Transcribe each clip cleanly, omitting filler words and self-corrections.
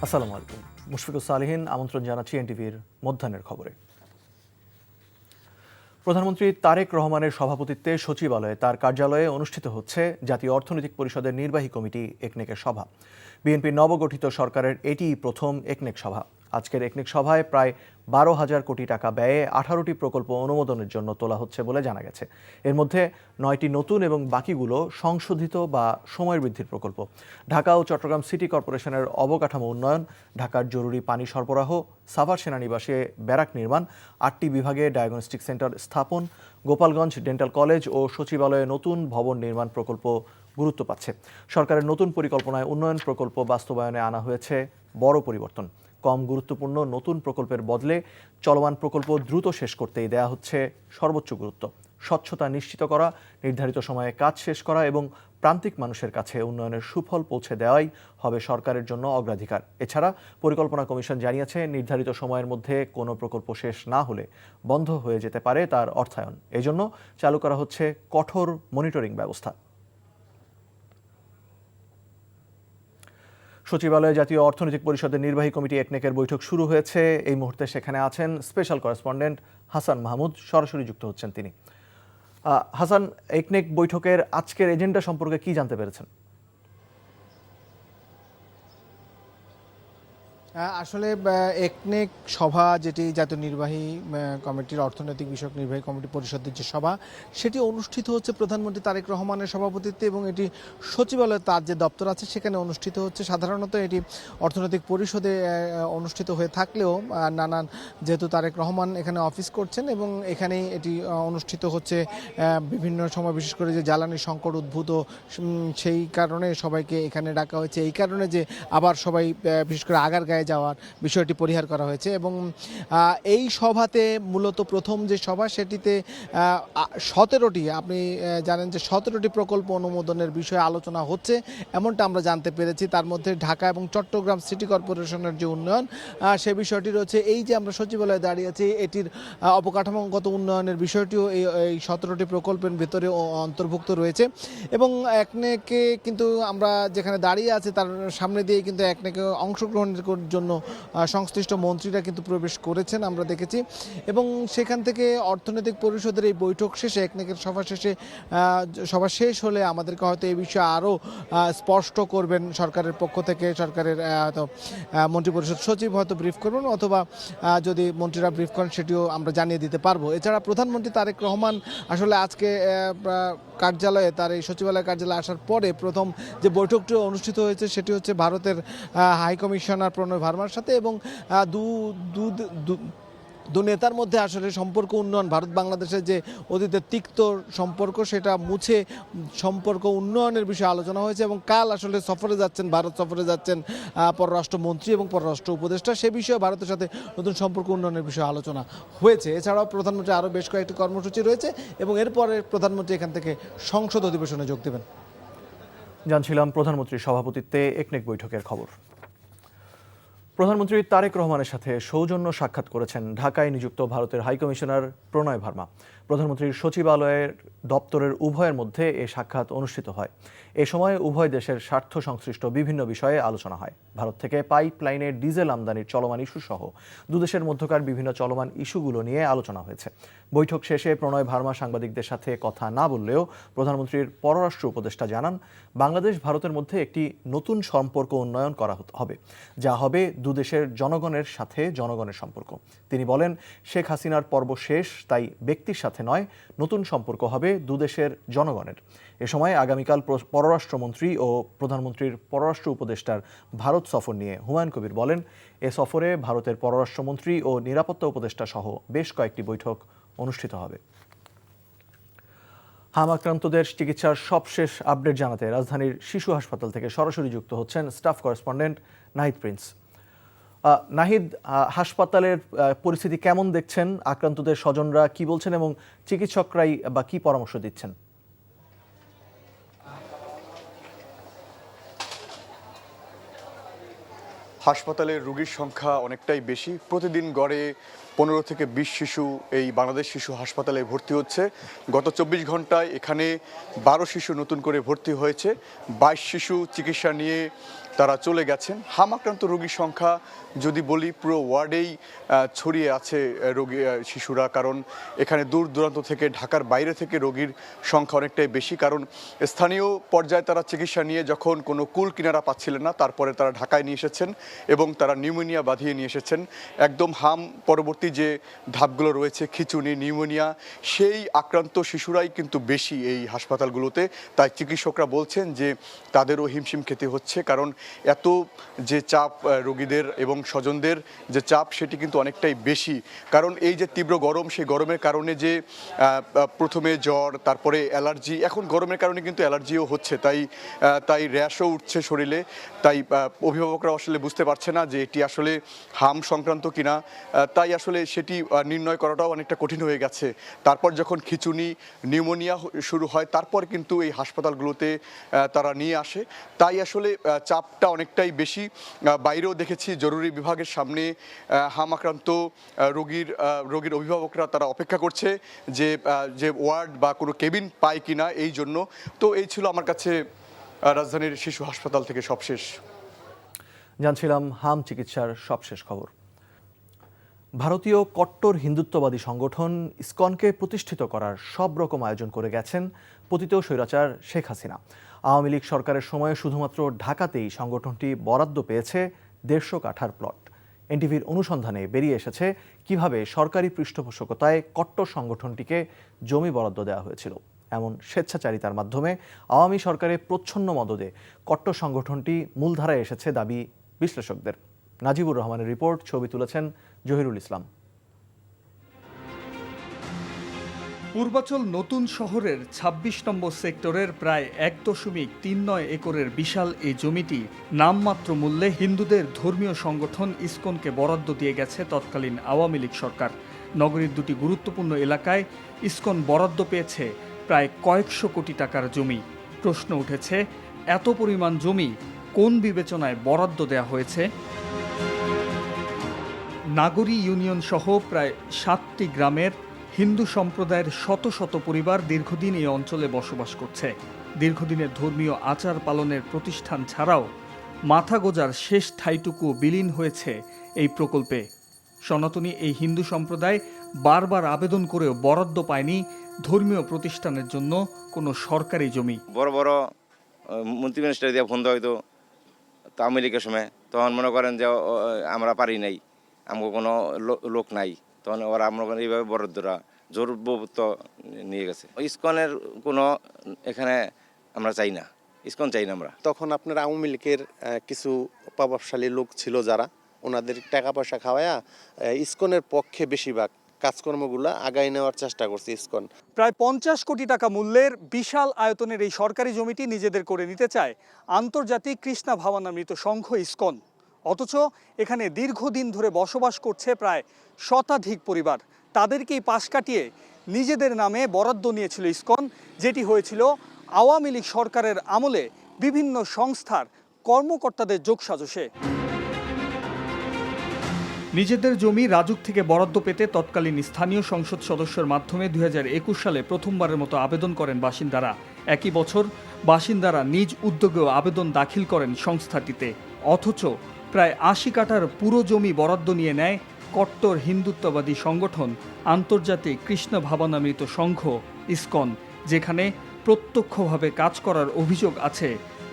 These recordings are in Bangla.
আসসালামু আলাইকুম। মুশফিকুর সালিহিন আমন্ত্রণ জানাচ্ছি এনটিভির মধ্যাহ্নের খবরে। প্রধানমন্ত্রী তারেক রহমানের সভাপতিত্বে সচিবালয়ে তার কার্যালয়ে অনুষ্ঠিত হচ্ছে জাতীয় অর্থনৈতিক পরিষদের নির্বাহী কমিটি একনেকের সভা। বিএনপির নবগঠিত সরকারের এটিই প্রথম একনেক সভা। আজকের একনেক সভায় প্রায় 12,000 কোটি টাকা ব্যয়ে 18টি প্রকল্প অনুমোদনের জন্য তোলা হচ্ছে বলে জানা গেছে। এর মধ্যে 9টি নতুন এবং বাকিগুলো সংশোধিত বা সময় বৃদ্ধির প্রকল্প। ঢাকা ও চট্টগ্রাম সিটি কর্পোরেশনের অবকাঠামো উন্নয়ন, ঢাকার জরুরি পানি সরবরাহ, সাভার সেনানিবাসে ব্যারাক নির্মাণ, 8টি বিভাগে ডায়াগনস্টিক সেন্টার স্থাপন, গোপালগঞ্জ ডেন্টাল কলেজ ও সচিবালয়ে নতুন ভবন নির্মাণ প্রকল্প গুরুত্ব পাচ্ছে। সরকারের নতুন পরিকল্পনায় উন্নয়ন প্রকল্প বাস্তবায়নে আনা হয়েছে বড় পরিবর্তন। কম গুরুত্বপূর্ণ নতুন প্রকল্পের বদলে চলমান প্রকল্প দ্রুত শেষ করতেই দেয়া হচ্ছে সর্বোচ্চ গুরুত্ব। স্বচ্ছতা নিশ্চিত করা, নির্ধারিত সময়ে কাজ শেষ করা এবং প্রান্তিক মানুষের কাছে উন্নয়নের সুফল পৌঁছে দেওয়াই হবে সরকারের জন্য অগ্রাধিকার। এছাড়া পরিকল্পনা কমিশন জানিয়েছে, নির্ধারিত সময়ের মধ্যে কোনো প্রকল্প শেষ না হলে বন্ধ হয়ে যেতে পারে তার অর্থায়ন। এজন্য চালু করা হচ্ছে কঠোর মনিটরিং ব্যবস্থা। সচিবালয়ে জাতীয় অর্থনৈতিক পরিষদের নির্বাহী কমিটি একনেকের বৈঠক শুরু হয়েছে। এই মুহূর্তে সেখানে আছেন স্পেশাল করেসপন্ডেন্ট হাসান মাহমুদ, সরাসরি যুক্ত হচ্ছেন তিনি। হাসান, একনেক বৈঠকের আজকের এজেন্ডা সম্পর্কে কি জানতে পেরেছেন? আসলে একনেক সভা, যেটি জাতীয় নির্বাহী কমিটির অর্থনৈতিক বিষয়ক নির্বাহী কমিটি পরিষদের যে সভা, সেটি অনুষ্ঠিত হচ্ছে প্রধানমন্ত্রী তারেক রহমানের সভাপতিত্বে এবং এটি সচিবালয়ে তার যে দপ্তর আছে সেখানে অনুষ্ঠিত হচ্ছে। সাধারণত এটি অর্থনৈতিক পরিষদে অনুষ্ঠিত হয়ে থাকলেও নানান, যেহেতু তারেক রহমান এখানে অফিস করছেন এবং এখানেই এটি অনুষ্ঠিত হচ্ছে বিভিন্ন সময়, বিশেষ করে যে জ্বালানি সংকট উদ্ভূত, সেই কারণে সবাইকে এখানে ডাকা হয়েছে। এই কারণে যে আবার সবাই বিশেষ করে আগারগাঁয়ে যাওয়ার বিষয়টি পরিহার করা হয়েছে এবং এই সভাতে মূলত প্রথম যে সভা, সেটিতে 17টি, আপনি জানেন যে 17টি প্রকল্প অনুমোদনের বিষয়ে আলোচনা হচ্ছে, এমনটা আমরা জানতে পেরেছি। তার মধ্যে ঢাকা এবং চট্টগ্রাম সিটি কর্পোরেশনের যে উন্নয়ন, সে বিষয়টি রয়েছে। এই যে আমরা সচিবালয়ে দাঁড়িয়ে আছি, এটির অবকাঠামোগত উন্নয়নের বিষয়টিও এই 17টি প্রকল্পের ভিতরে অন্তর্ভুক্ত রয়েছে এবং একনেকে কিন্তু আমরা যেখানে দাঁড়িয়ে আছি তার সামনে দিয়ে কিন্তু একনেকে অংশগ্রহণের জন্য সংশ্লিষ্ট মন্ত্রীরা কিন্তু প্রবেশ করেছেন, আমরা দেখেছি। এবং সেখান থেকে অর্থনৈতিক পরিষদের এই বৈঠক শেষে, একনেকের সভা শেষ হলে আমাদেরকে হয়তো এই বিষয়ে আরও স্পষ্ট করবেন সরকারের পক্ষ থেকে। সরকারের হয়তো মন্ত্রিপরিষদ সচিব হয়তো ব্রিফ করবেন, অথবা যদি মন্ত্রীরা ব্রিফ করেন সেটিও আমরা জানিয়ে দিতে পারবো। এছাড়া প্রধানমন্ত্রী তারেক রহমান আসলে আজকে কার্যালয়ে, তার এই সচিবালয় কার্যালয়ে আসার পরে প্রথম যে বৈঠকটি অনুষ্ঠিত হয়েছে সেটি হচ্ছে ভারতের হাই কমিশনার প্রণয় ভার্মার সাথে এবং দু নেতার মধ্যে আসলে সম্পর্ক উন্নয়ন, ভারত বাংলাদেশের যে অতীতের তিক্ত সম্পর্ক, সেটা মুছে সম্পর্ক উন্নয়নের বিষয়ে আলোচনা হয়েছে। এবং কাল আসলে ভারত সফরে যাচ্ছেন পররাষ্ট্রমন্ত্রী এবং পররাষ্ট্র উপদেষ্টা, সে বিষয়ে ভারতের সাথে নতুন সম্পর্ক উন্নয়নের বিষয়ে আলোচনা হয়েছে। এছাড়াও প্রধানমন্ত্রী আরও বেশ কয়েকটি কর্মসূচি রয়েছে এবং এরপরে প্রধানমন্ত্রী এখান থেকে সংসদ অধিবেশনে যোগ দেবেন। জানছিলাম প্রধানমন্ত্রীর সভাপতিত্বে একনেক বৈঠকের খবর। প্রধানমন্ত্রী তারেক রহমানের সাথে সৌজন্য সাক্ষাৎ করেছেন ঢাকায় নিযুক্ত ভারতের হাইকমিশনার প্রণয় ভার্মা। প্রধানমন্ত্রীর সচিবালয়ের দপ্তরের উভয়ের মধ্যে এ সাক্ষাৎ অনুষ্ঠিত হয়। এ সময় উভয় দেশের স্বার্থ সংশ্লিষ্ট বিভিন্ন বিষয়ে আলোচনা হয়। ভারত থেকে পাইপলাইনের ডিজেল আমদানির চলমান ইস্যু সহ দুদেশের মধ্যকার বিভিন্ন চলমান ইস্যুগুলো নিয়ে আলোচনা হয়েছে। বৈঠক শেষে প্রণয় ভার্মা সাংবাদিকদের সাথে কথা না বললেও প্রধানমন্ত্রীর পররাষ্ট্র উপদেষ্টা জানান, বাংলাদেশ ভারতের মধ্যে একটি নতুন সম্পর্ক উন্নয়ন করা হবে, যা হবে দুদেশের জনগণের সাথে জনগণের সম্পর্ক। তিনি বলেন, শেখ হাসিনার পর্ব শেষ, তাই ব্যক্তির সাথে নয়, নতুন সম্পর্ক হবে দুদেশের জনগণের। এ সময় আগামীকাল পররাষ্ট্রমন্ত্রী ও প্রধানমন্ত্রীর পররাষ্ট্র উপদেষ্টার ভারত সফর নিয়ে হুমায়ুন কবির বলেন, এ সফরে ভারতের পররাষ্ট্রমন্ত্রী ও নিরাপত্তা উপদেষ্টা সহ বেশ কয়েকটি বৈঠক অনুষ্ঠিত হবে। হাম আক্রান্তদের চিকিৎসার সবশেষ আপডেট জানাতে রাজধানীর শিশু হাসপাতাল থেকে সরাসরি যুক্ত হচ্ছেন staff correspondent Nahid Prince. Nahid, হাসপাতালের পরিস্থিতি কেমন দেখছেন? আক্রান্তদের স্বজনরা কি বলছেন এবং চিকিৎসকরাই বা কি পরামর্শ দিচ্ছেন? হাসপাতালে রোগীর সংখ্যা অনেকটাই বেশি। প্রতিদিন গড়ে 15 থেকে 20 শিশু এই বাংলাদেশ শিশু হাসপাতালে ভর্তি হচ্ছে। গত 24 ঘন্টায় এখানে 12 শিশু নতুন করে ভর্তি হয়েছে, 22 শিশু চিকিৎসা নিয়ে তারা চলে গেছেন। হাম আক্রান্ত রোগীর সংখ্যা যদি বলি পুরো ওয়ার্ডেই ছড়িয়ে আছে শিশুরা, কারণ এখানে দূর দূরান্ত থেকে, ঢাকার বাইরে থেকে রোগীর সংখ্যা অনেকটাই বেশি। কারণ স্থানীয় পর্যায়ে তারা চিকিৎসা নিয়ে যখন কোনো কুল কিনারা পাচ্ছিলেন না, তারপরে তারা ঢাকায় নিয়ে এসেছেন এবং তারা নিউমোনিয়া বাঁধিয়ে নিয়ে এসেছেন। একদম হাম পরবর্তী যে ধাপগুলো রয়েছে, খিঁচুনি, নিউমোনিয়া, সেই আক্রান্ত শিশুরাই কিন্তু বেশি এই হাসপাতালগুলোতে। তাই চিকিৎসকরা বলছেন যে তাদেরও হিমশিম খেতে হচ্ছে, কারণ এত যে চাপ রোগীদের এবং স্বজনদের যে চাপ, সেটি কিন্তু অনেকটাই বেশি। কারণ এই যে তীব্র গরম, সেই গরমের কারণে যে প্রথমে জ্বর, তারপরে অ্যালার্জি, এখন গরমের কারণে কিন্তু অ্যালার্জিও হচ্ছে, তাই র্যাশও উঠছে শরীরে। তাই অভিভাবকরা আসলে বুঝতে পারছে না যে এটি আসলে হাম সংক্রান্ত কিনা, তাই আসলে সেটি নির্ণয় করাটাও অনেকটা কঠিন হয়ে গেছে। তারপর যখন খিঁচুনি, নিউমোনিয়া শুরু হয়, তারপর কিন্তু এই হাসপাতালগুলোতে তারা নিয়ে আসে। তাই আসলে চাপটা অনেকটাই বেশি। বাইরেও দেখেছি জরুরি বিভাগের সামনে হাম আক্রান্ত রোগীর অভিভাবকরা তারা অপেক্ষা করছে যে ওয়ার্ড বা কোনো কেবিন পায় কিনা, এই জন্য। তো এই ছিল আমার কাছে রাজধানীর শিশু হাসপাতাল থেকে সবশেষ। জানছিলাম হাম চিকিৎসার সবশেষ খবর। ভারতীয় কট্টর হিন্দুত্ববাদী সংগঠন ইসকনকে প্রতিষ্ঠিত করার সব রকম আয়োজন করে গেছেন পতিত স্বৈরাচার শেখ হাসিনা। আওয়ামী লীগ সরকারের সময়ে শুধুমাত্র ঢাকাতেই সংগঠনটি বরাদ্দ পেয়েছে 150 কাঠার প্লট। এনটিভির অনুসন্ধানে বেরিয়ে এসেছে কিভাবে সরকারি পৃষ্ঠপোষকতায় কট্টর সংগঠনটিকে জমি বরাদ্দ দেওয়া হয়েছিল। এমন স্বেচ্ছাচারিতার মাধ্যমে আওয়ামী সরকারের প্রচ্ছন্ন মদদে কট্টর সংগঠনটি মূলধারায় এসেছে দাবি বিশ্লেষকদের। নাজিবুর রহমানের রিপোর্ট, ছবি তুলেছেন জহিরুল ইসলাম। পূর্বাচল নতুন শহরের ২৬ নম্বর সেক্টরের প্রায় ১.৩৯ একরের বিশাল এই জমিটি নামমাত্র মূল্যে হিন্দুদের ধর্মীয় সংগঠন ইসকনকে বরাদ্দ দিয়ে গেছে তৎকালীন আওয়ামী লীগ সরকার। নগরীর দুটি গুরুত্বপূর্ণ এলাকায় ইসকন বরাদ্দ পেয়েছে প্রায় কয়েকশো কোটি টাকার জমি। প্রশ্ন উঠেছে, এত পরিমাণ জমি কোন বিবেচনায় বরাদ্দ দেওয়া হয়েছে? নাগরী ইউনিয়ন সহ প্রায় ৭টি গ্রামের হিন্দু সম্প্রদায়ের শত শত পরিবার দীর্ঘদিন এই অঞ্চলে বসবাস করছে। দীর্ঘদিনের ধর্মীয় আচার পালনের প্রতিষ্ঠান ছাড়াও মাথা গোজার শেষ ঠাঁইটুকু বিলীন হয়েছে এই প্রকল্পে। সনাতনী এই হিন্দু সম্প্রদায় বারবার আবেদন করেও বরাদ্দ পায়নি ধর্মীয় প্রতিষ্ঠানের জন্য কোনো সরকারি জমি। বড় বড় মন্ত্রী মিনিস্টার দিয়ে ফোন দেওয়া হয়তো আওয়ামী লীগের সময়, তখন মনে করেন যে আমরা পারি নাই, আমাকে কোনো লোক নাই, তখন ওরা আমরা এইভাবে বরাদ্দরা জোরবুত নিয়ে গেছে। ইসকনের কোনো এখানে আমরা চাই না, ইসকন চাই না আমরা। তখন আপনার আওয়ামী লীগের কিছু প্রভাবশালী লোক ছিল যারা ওনাদের টাকা পয়সা খাওয়ায়া ইসকনের পক্ষে বেশিরভাগ কাজকর্মগুলো আগায় নেওয়ার চেষ্টা করছে ইসকন। প্রায় ৫০ কোটি টাকা মূল্যের বিশাল আয়তনের এই সরকারি জমিটি নিজেদের করে নিতে চায় আন্তর্জাতিক কৃষ্ণা ভাবনামৃত সংঘ ইসকন। অথচ এখানে দীর্ঘদিন ধরে বসবাস করছে প্রায় শতাধিক পরিবার। তাদেরকেই পাশ কাটিয়ে নিজেদের নামে বরাদ্দ নিয়েছিল ইসকন, যেটি হয়েছিল আওয়ামী লীগ সরকারের আমলে বিভিন্ন সংস্থার কর্মকর্তাদের যোগসাজশে। নিজেদের জমি রাজুক থেকে বরাদ্দ পেতে তৎকালীন স্থানীয় সংসদ সদস্যের মাধ্যমে ২০২১ সালে প্রথমবারের মতো আবেদন করেন বাসিন্দারা। একই বছর বাসিন্দারা নিজ উদ্যোগেও আবেদন দাখিল করেন সংস্থাটিতে। অথচ প্রায় ৮০ কাঠার পুরো জমি বরাদ্দ নিয়ে নেয় কট্টর হিন্দুত্ববাদী সংগঠন আন্তর্জাতিক কৃষ্ণ ভাবনামৃত সংঘ ইসকন, যেখানে প্রত্যক্ষভাবে কাজ করার অভিযোগ আছে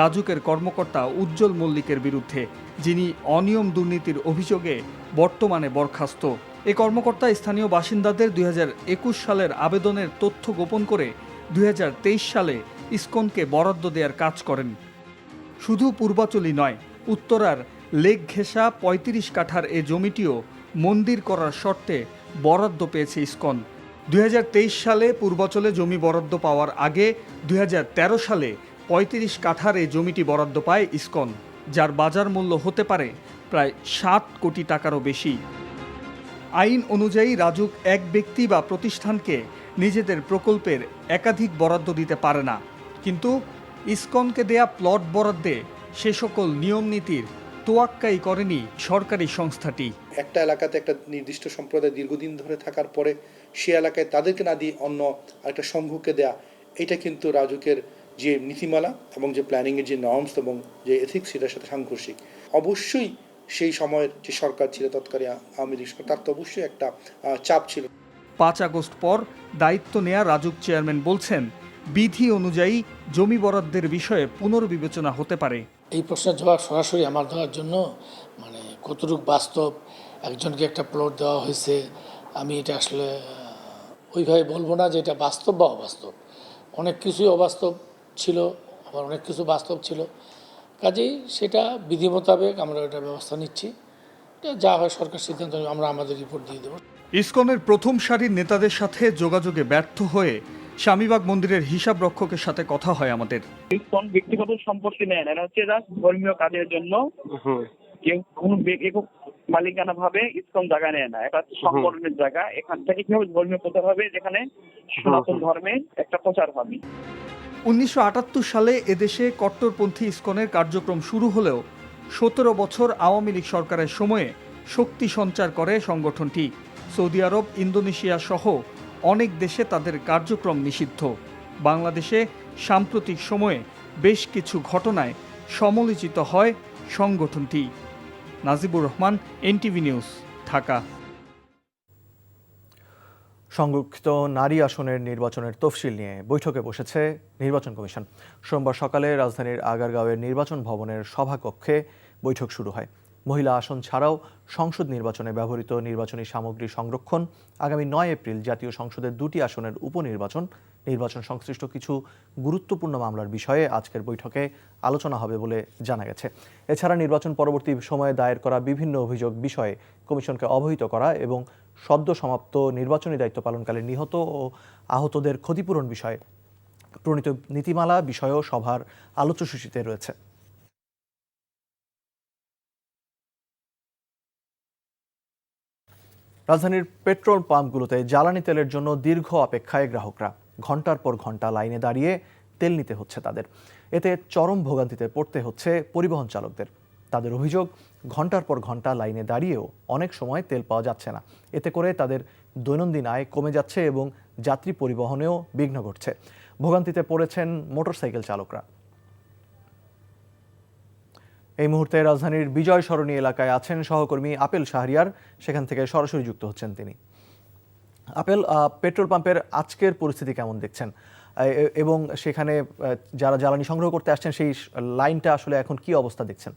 রাজুকের কর্মকর্তা উজ্জ্বল মল্লিকের বিরুদ্ধে, যিনি অনিয়ম দুর্নীতির অভিযোগে বর্তমানে বরখাস্ত। এ কর্মকর্তা স্থানীয় বাসিন্দাদের ২০২১ সালের আবেদনের তথ্য গোপন করে ২০২৩ সালে ইসকনকে বরাদ্দ দেওয়ার কাজ করেন। শুধু পূর্বাচলই নয়, উত্তরার লেক ঘেঁষা ৩৫ কাঠার এ জমিটিও মন্দির করার শর্তে বরাদ্দ পেয়েছে ইসকন। ২০২৩ সালে পূর্বাচলে জমি বরাদ্দ পাওয়ার আগে ২০১৩ সালে ৩৫ কাঠার এই জমিটি বরাদ্দ পায় ইসকন, যার বাজার মূল্য হতে পারে প্রায় ৭ কোটি টাকারও বেশি। আইন অনুযায়ী রাজুক এক ব্যক্তি বা প্রতিষ্ঠানকে নিজেদের প্রকল্পের একাধিক বরাদ্দ দিতে পারে না, কিন্তু ইসকনকে দেয়া প্লট বরাদ্দে সে সকল নিয়ম নীতির তোয়াক্কাই করেনি সরকারি সংস্থাটি। একটা এলাকাতে একটা নির্দিষ্ট সম্প্রদায় দীর্ঘদিন ধরে থাকার পরে সে এলাকায় তাদেরকে না দিয়ে অন্য আরেকটা সংঘকে দেয়া, এটা কিন্তু রাজুকের যে নীতিমালা এবং যে প্ল্যানিংয়ের যে নর্মস এবং যে এথিক্স, সেটার সাথে সাংঘর্ষিক। অবশ্যই সেই সময়ের যে সরকার ছিল তৎকালীন আওয়ামী লীগ সরকার, তার তো অবশ্যই একটা চাপ ছিল। 5 আগস্ট পর দায়িত্ব নেয়া রাজুক চেয়ারম্যান বলছেন, বিধি অনুযায়ী জমি বরাদ্দের বিষয়ে পুনর্বিবেচনা হতে পারে। এই প্রশ্নের জবাব সরাসরি আমার দেওয়ার জন্য কতটুকু বাস্তব, একজনকে একটা প্লট দেওয়া হয়েছে, আমি এটা আসলে ওইভাবে বলবো না যে এটা বাস্তব বা অবাস্তব। অনেক কিছুই অবাস্তব ছিল, আবার অনেক কিছু বাস্তব ছিল। কাজেই সেটা বিধি মোতাবেক আমরা এটা ব্যবস্থা নিচ্ছি। যা হয় সরকার সিদ্ধান্ত, আমরা আমাদের রিপোর্ট দিয়ে দেবো। ইসকনের প্রথম সারির নেতাদের সাথে যোগাযোগে ব্যর্থ হয়ে স্বামীবাগ মন্দিরের হিসাব রক্ষকের সাথে কথা হয় আমাদের। ইসকন ব্যক্তিগত সম্পত্তি নেয় না, এটা হচ্ছে ধর্মীয় কাজের জন্য। কেউ কোনো একক মালিকানা ভাবে ইসকন জায়গা নেয় না, এটা সংগঠনের জায়গা। এখান থেকে কিভাবে ধর্মীয় প্রচার হবে, যেখানে সনাতন ধর্মের একটা প্রচার হবে। 1978 সালে এদেশে কট্টরপন্থী ইসকনের কার্যক্রম শুরু হলেও 17 বছর আওয়ামী লীগ সরকারের সময়ে শক্তি সঞ্চার করে সংগঠনটি। সৌদি আরব, ইন্দোনেশিয়া সহ অনেক দেশে তাদের কার্যক্রম নিষিদ্ধ। বাংলাদেশে সাম্প্রতিক সময়ে বেশ কিছু ঘটনায় সমালোচিত হয় সংগঠনটি। Najibur Rahman, NTV news, Dhaka. সংরক্ষিত নারী আসনের নির্বাচনের তফসিল নিয়ে বৈঠকে বসেছে নির্বাচন কমিশন। সোমবার সকালে রাজধানীর আগারগাঁওয়ের নির্বাচন ভবনের সভাকক্ষে বৈঠক শুরু হয়। মহিলা আসন ছাড়াও সংসদ নির্বাচনে ব্যবহৃত নির্বাচনী সামগ্রী সংরক্ষণ, আগামী 9 এপ্রিল জাতীয় সংসদের 2টি আসনের উপনির্বাচন, নির্বাচন সংশ্লিষ্ট কিছু গুরুত্বপূর্ণ মামলার বিষয়ে আজকের বৈঠকে আলোচনা হবে বলে জানা গেছে। এছাড়া নির্বাচন পরবর্তী সময়ে দায়ের করা বিভিন্ন অভিযোগ বিষয়ে কমিশনকে অবহিত করা এবং সদ্য সমাপ্ত নির্বাচনী দায়িত্ব পালনকালে নিহত ও আহতদের ক্ষতিপূরণ বিষয়ে প্রণীত নীতিমালা বিষয়েও সভার আলোচ্যসূচিতে রয়েছে। রাজধানীর পেট্রোল পাম্পগুলোতে জ্বালানি তেলের জন্য দীর্ঘ অপেক্ষায় গ্রাহকরা। ঘন্টার পর ঘন্টা লাইনে দাঁড়িয়ে তেল নিতে হচ্ছে তাদের। এতে চরম ভোগান্তিতে পড়তে হচ্ছে পরিবহন চালকদের। তাদের অভিযোগ, ঘন্টার পর ঘন্টা লাইনে দাঁড়িয়েও অনেক সময় তেল পাওয়া যাচ্ছে না। এতে করে তাদের দৈনন্দিন আয় কমে যাচ্ছে এবং যাত্রী পরিবহনেও বিঘ্ন ঘটছে। ভোগান্তিতে পড়েছেন মোটরসাইকেল চালকরা। এই মুহূর্তে রাজধানীর বিজয় সরণী এলাকায় আছেন সহকর্মী আপেল শাহরিয়ার, সেখান থেকে সরাসরি যুক্ত হচ্ছেন তিনি। আপেল, পেট্রোল পাম্পের আজকের পরিস্থিতি কেমন দেখছেন এবং সেখানে যারা জ্বালানি সংগ্রহ করতে আসছেন সেই লাইনটা আসলে এখন কি অবস্থা দেখছেন?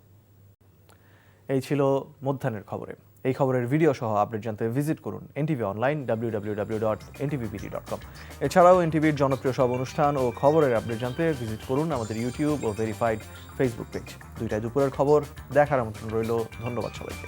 এই ছিল মধ্যাহ্নের খবরে। এই খবরের ভিডিও সহ আপডেট জানতে ভিজিট করুন এনটিভি অনলাইন www.ntvbd.com। এছাড়াও এনটিভির জনপ্রিয় সব অনুষ্ঠান ও খবরের আপডেট জানতে ভিজিট করুন আমাদের ইউটিউব ও ভেরিফাইড ফেসবুক পেজ। 2টায় দুপুরের খবর দেখার আমন্ত্রণ রইল। ধন্যবাদ সবাইকে।